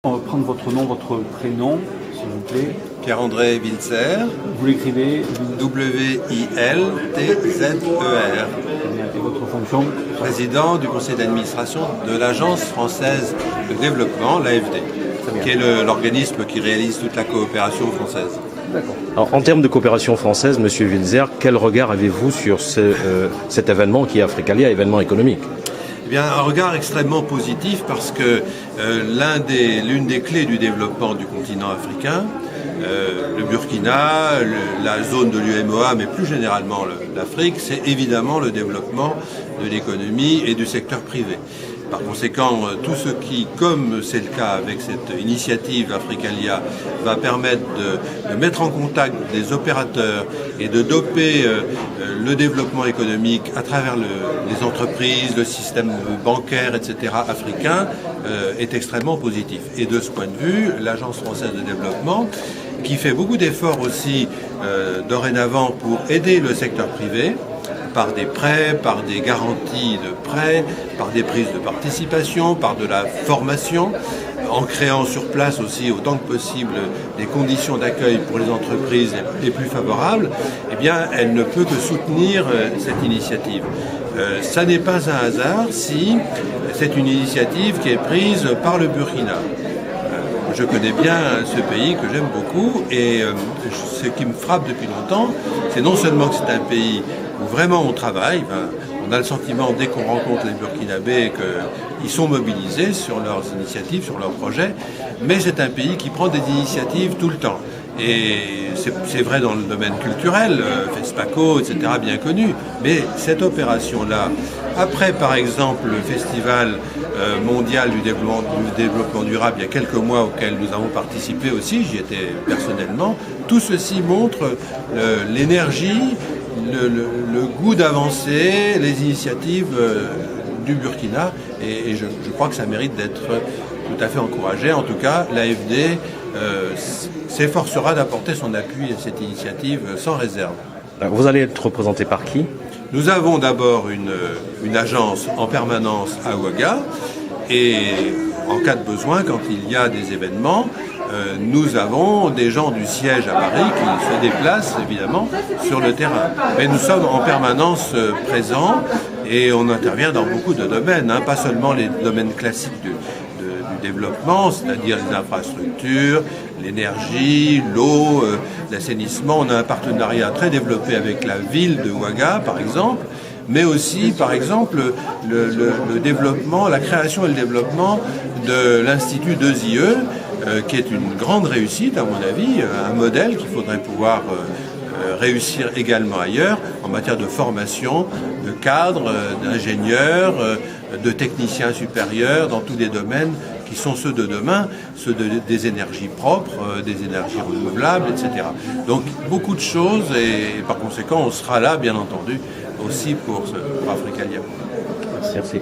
On va prendre votre nom, votre prénom, s'il vous plaît. Pierre-André Wilzer, Vous l'écrivez. W-I-L-T-Z-E-R, Et votre fonction? président du conseil d'administration de l'Agence française de développement, l'AFD, qui est l'organisme qui réalise toute la coopération française. D'accord. Alors, en termes de coopération française, Monsieur Wilzer, quel regard avez-vous sur cet événement qui est Africalia, événement économique? Eh bien, un regard extrêmement positif parce que l'une des clés du développement du continent africain, le Burkina, la zone de l'UMOA, mais plus généralement l'Afrique, c'est évidemment le développement de l'économie et du secteur privé. Par conséquent, tout ce qui, comme c'est le cas avec cette initiative Africalia, va permettre de mettre en contact des opérateurs et de doper le développement économique à travers les entreprises, le système bancaire, etc. africain, est extrêmement positif. Et de ce point de vue, l'Agence française de développement, qui fait beaucoup d'efforts aussi dorénavant pour aider le secteur privé, par des prêts, par des garanties de prêts, par des prises de participation, par de la formation, en créant sur place aussi autant que possible des conditions d'accueil pour les entreprises les plus favorables, eh bien, elle ne peut que soutenir cette initiative. Ça n'est pas un hasard si c'est une initiative qui est prise par le Burkina. Je connais bien ce pays que j'aime beaucoup et ce qui me frappe depuis longtemps, c'est non seulement que c'est un pays où vraiment on travaille, on a le sentiment dès qu'on rencontre les Burkinabés qu'ils sont mobilisés sur leurs initiatives, sur leurs projets, mais c'est un pays qui prend des initiatives tout le temps. Et c'est vrai dans le domaine culturel, FESPACO, etc., bien connu, mais cette opération-là, après par exemple le festival mondial du développement durable il y a quelques mois auquel nous avons participé aussi, j'y étais personnellement, tout ceci montre l'énergie, le goût d'avancer, les initiatives du Burkina, et je crois que ça mérite d'être tout à fait encouragé. En tout cas, l'AFD s'efforcera d'apporter son appui à cette initiative sans réserve. Vous allez être représenté par qui? Nous avons d'abord une agence en permanence à Ouaga, et en cas de besoin, quand il y a des événements, nous avons des gens du siège à Paris qui se déplacent évidemment sur le terrain. Mais nous sommes en permanence présents et on intervient dans beaucoup de domaines, pas seulement les domaines classiques du développement, c'est-à-dire les infrastructures, l'énergie, l'eau, l'assainissement. On a un partenariat très développé avec la ville de Ouaga, par exemple, mais aussi, par exemple, le développement, la création et le développement de l'Institut 2IE, qui est une grande réussite, à mon avis, un modèle qu'il faudrait pouvoir réussir également ailleurs, en matière de formation, de cadres, d'ingénieurs, de techniciens supérieurs, dans tous les domaines qui sont ceux de demain, ceux des énergies propres, des énergies renouvelables, etc. Donc beaucoup de choses, et par conséquent on sera là, bien entendu, aussi pour Africalia. Merci.